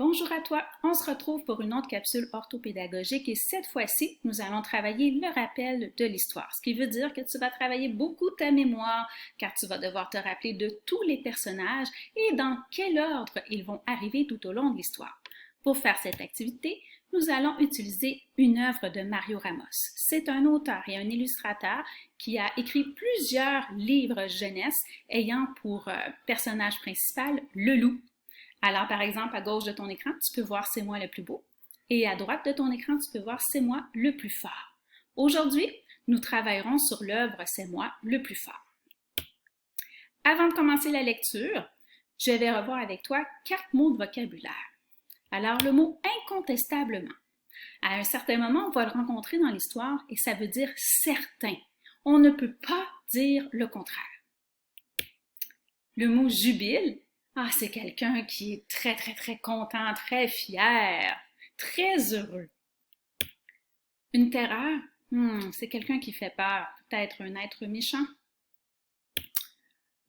Bonjour à toi, on se retrouve pour une autre capsule orthopédagogique et cette fois-ci, nous allons travailler le rappel de l'histoire, ce qui veut dire que tu vas travailler beaucoup ta mémoire car tu vas devoir te rappeler de tous les personnages et dans quel ordre ils vont arriver tout au long de l'histoire. Pour faire cette activité, nous allons utiliser une œuvre de Mario Ramos. C'est un auteur et un illustrateur qui a écrit plusieurs livres jeunesse ayant pour personnage principal le loup. Alors, par exemple, à gauche de ton écran, tu peux voir C'est moi le plus beau et à droite de ton écran, tu peux voir C'est moi le plus fort. Aujourd'hui, nous travaillerons sur l'œuvre C'est moi le plus fort. Avant de commencer la lecture, je vais revoir avec toi 4 mots de vocabulaire. Alors, le mot incontestablement. À un certain moment, on va le rencontrer dans l'histoire et ça veut dire certain. On ne peut pas dire le contraire. Le mot jubile. C'est quelqu'un qui est très content, très fier, très heureux. Une terreur, c'est quelqu'un qui fait peur, peut-être un être méchant.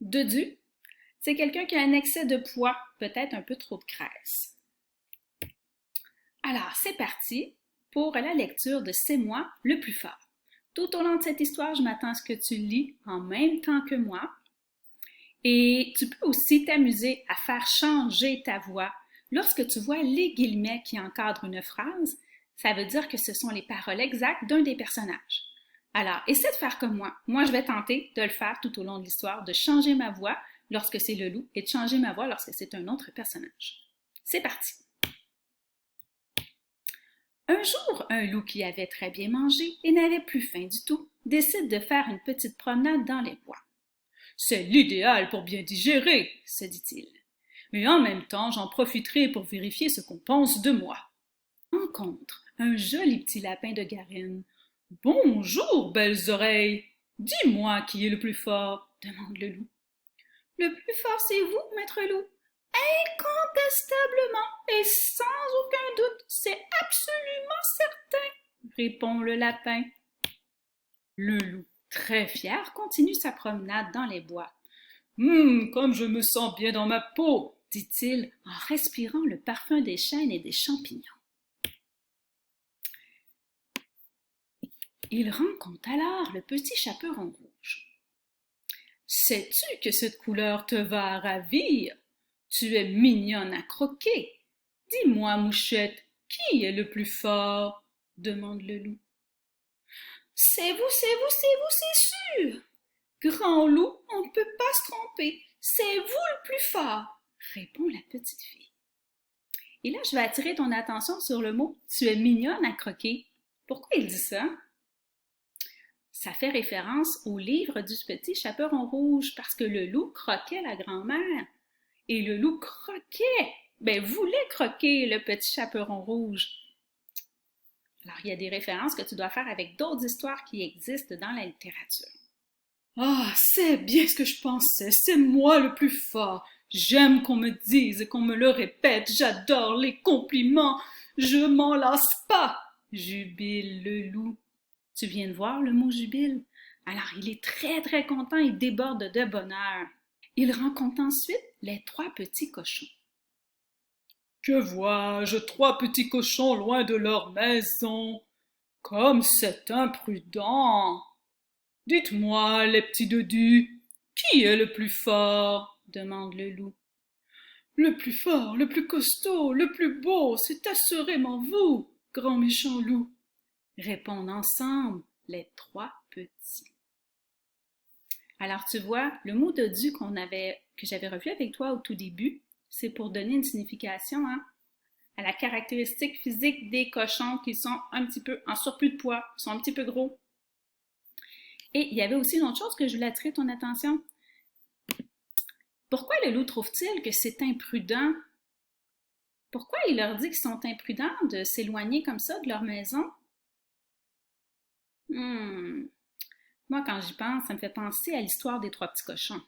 Dodu, c'est quelqu'un qui a un excès de poids, peut-être un peu trop de graisse. Alors, c'est parti pour la lecture de C'est moi le plus fort. Tout au long de cette histoire, je m'attends à ce que tu lis en même temps que moi. Et tu peux aussi t'amuser à faire changer ta voix. Lorsque tu vois les guillemets qui encadrent une phrase, ça veut dire que ce sont les paroles exactes d'un des personnages. Alors, essaie de faire comme moi. Moi, je vais tenter de le faire tout au long de l'histoire, de changer ma voix lorsque c'est le loup et de changer ma voix lorsque c'est un autre personnage. C'est parti! Un jour, un loup qui avait très bien mangé et n'avait plus faim du tout décide de faire une petite promenade dans les bois. C'est l'idéal pour bien digérer, se dit-il. Et en même temps, j'en profiterai pour vérifier ce qu'on pense de moi. Rencontre un joli petit lapin de Garenne. Bonjour, belles oreilles. Dis-moi qui est le plus fort, demande le loup. Le plus fort, c'est vous, maître loup. Incontestablement et sans aucun doute, c'est absolument certain, répond le lapin. Le loup, très fier, continue sa promenade dans les bois. Comme je me sens bien dans ma peau, dit-il en respirant le parfum des chênes et des champignons. Il rencontre alors le petit chaperon rouge. Sais-tu que cette couleur te va ravir? Tu es mignonne à croquer. Dis-moi, mouchette, qui est le plus fort? Demande le loup. C'est vous, c'est sûr. Grand loup, on ne peut pas se tromper. C'est vous le plus fort, répond la petite fille. Et là, je vais attirer ton attention sur le mot « tu es mignonne à croquer ». Pourquoi il dit ça? Ça fait référence au livre du petit chaperon rouge parce que le loup croquait la grand-mère. Et le loup voulait croquer le petit chaperon rouge. Alors, il y a des références que tu dois faire avec d'autres histoires qui existent dans la littérature. C'est bien ce que je pensais, c'est moi le plus fort. J'aime qu'on me dise et qu'on me le répète, j'adore les compliments, je m'en lasse pas, jubile le loup. Tu viens de voir le mot jubile? Alors il est très content et déborde de bonheur. Il rencontre ensuite les 3 petits cochons. Que vois-je, 3 petits cochons loin de leur maison? Comme c'est imprudent! Dites-moi, les petits dodus, qui est le plus fort? Demande le loup. Le plus fort, le plus costaud, le plus beau, c'est assurément vous, grand méchant loup, répondent ensemble les 3 petits. Alors tu vois, le mot dodu que j'avais revu avec toi au tout début, c'est pour donner une signification à la caractéristique physique des cochons qui sont un petit peu en surplus de poids, qui sont un petit peu gros. Et il y avait aussi une autre chose que je voulais attirer ton attention. Pourquoi le loup trouve-t-il que c'est imprudent? Pourquoi il leur dit qu'ils sont imprudents de s'éloigner comme ça de leur maison? Moi, quand j'y pense, ça me fait penser à l'histoire des 3 petits cochons.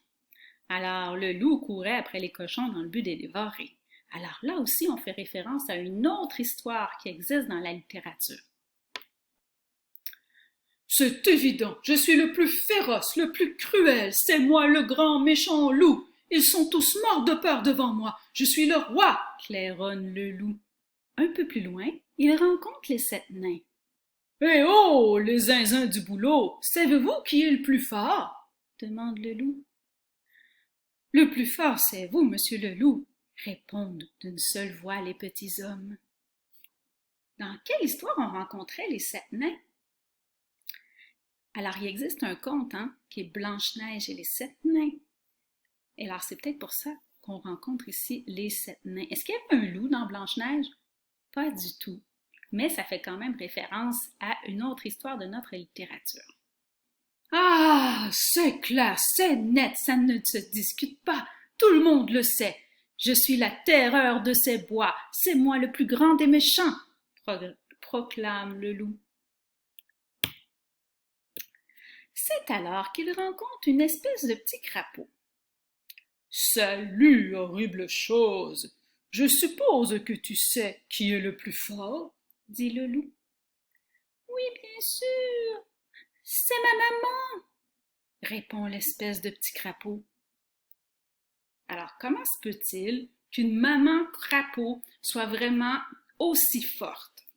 Alors, le loup courait après les cochons dans le but de les dévorer. Alors là aussi, on fait référence à une autre histoire qui existe dans la littérature. C'est évident, je suis le plus féroce, le plus cruel, c'est moi le grand méchant loup, Ils sont tous morts de peur devant moi. Je suis le roi, claironne le loup. Un peu plus loin, il rencontre les 7 nains. Eh oh, les zinzins du boulot, savez-vous qui est le plus fort? Demande le loup. Le plus fort, c'est vous, monsieur le loup, répondent d'une seule voix les petits hommes. Dans quelle histoire on rencontrait les 7 nains? Alors, il existe un conte, qui est Blanche-Neige et les 7 nains. Et alors, c'est peut-être pour ça qu'on rencontre ici les 7 nains. Est-ce qu'il y avait un loup dans Blanche-Neige? Pas du tout. Mais ça fait quand même référence à une autre histoire de notre littérature. Ah, c'est clair, c'est net, ça ne se discute pas. Tout le monde le sait. Je suis la terreur de ces bois. C'est moi le plus grand des méchants, proclame le loup. C'est alors qu'il rencontre une espèce de petit crapaud. Salut, horrible chose. Je suppose que tu sais qui est le plus fort, dit le loup. Oui, bien sûr. C'est ma maman, répond l'espèce de petit crapaud. Alors, comment se peut-il qu'une maman crapaud soit vraiment aussi forte?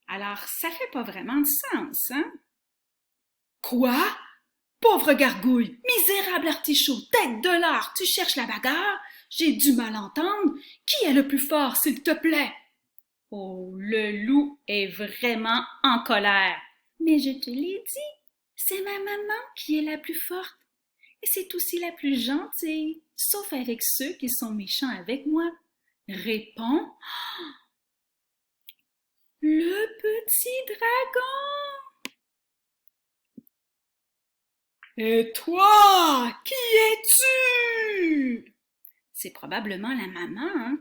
Alors, ça fait pas vraiment de sens, hein? Quoi? Pauvre gargouille, misérable artichaut, tête de lard, tu cherches la bagarre? J'ai du mal entendre. Qui est le plus fort, s'il te plaît? Oh, le loup est vraiment en colère. Mais je te l'ai dit, c'est ma maman qui est la plus forte. Et c'est aussi la plus gentille, sauf avec ceux qui sont méchants avec moi. Répond le petit dragon. Et toi, qui es-tu? C'est probablement la maman,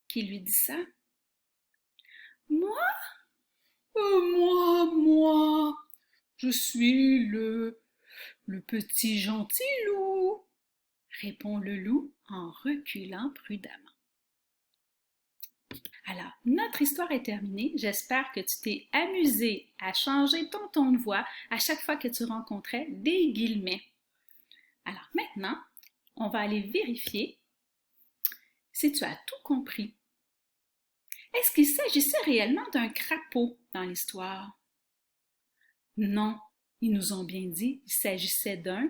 qui lui dit ça. Moi? Moi, je suis le petit gentil loup, répond le loup en reculant prudemment. Alors, notre histoire est terminée. J'espère que tu t'es amusé à changer ton ton de voix à chaque fois que tu rencontrais des guillemets. Alors maintenant, on va aller vérifier si tu as tout compris. Est-ce qu'il s'agissait réellement d'un crapaud dans l'histoire? Non, ils nous ont bien dit qu'il s'agissait d'un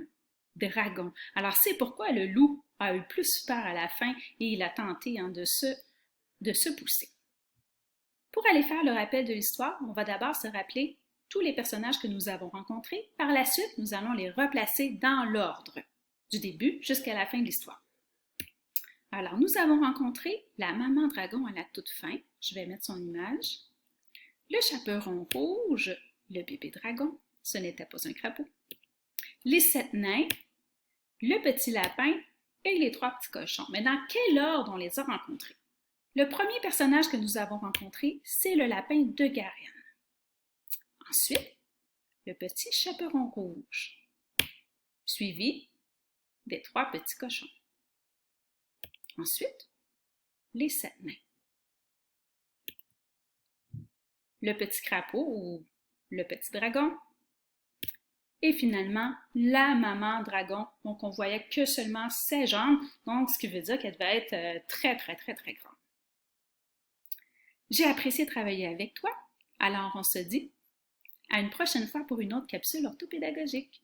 dragon. Alors c'est pourquoi le loup a eu plus peur à la fin et il a tenté de se pousser. Pour aller faire le rappel de l'histoire, on va d'abord se rappeler tous les personnages que nous avons rencontrés. Par la suite, nous allons les replacer dans l'ordre, du début jusqu'à la fin de l'histoire. Alors, nous avons rencontré la maman dragon à la toute fin. Je vais mettre son image. Le chaperon rouge, le bébé dragon. Ce n'était pas un crapaud. Les 7 nains, le petit lapin et les 3 petits cochons. Mais dans quel ordre on les a rencontrés? Le premier personnage que nous avons rencontré, c'est le lapin de Garenne. Ensuite, le petit chaperon rouge, suivi des 3 petits cochons. Ensuite, les 7 nains. Le petit crapaud ou le petit dragon. Et finalement, la maman dragon, donc on voyait que seulement ses jambes, donc ce qui veut dire qu'elle devait être très, très, très, très grande. J'ai apprécié travailler avec toi, alors on se dit à une prochaine fois pour une autre capsule orthopédagogique.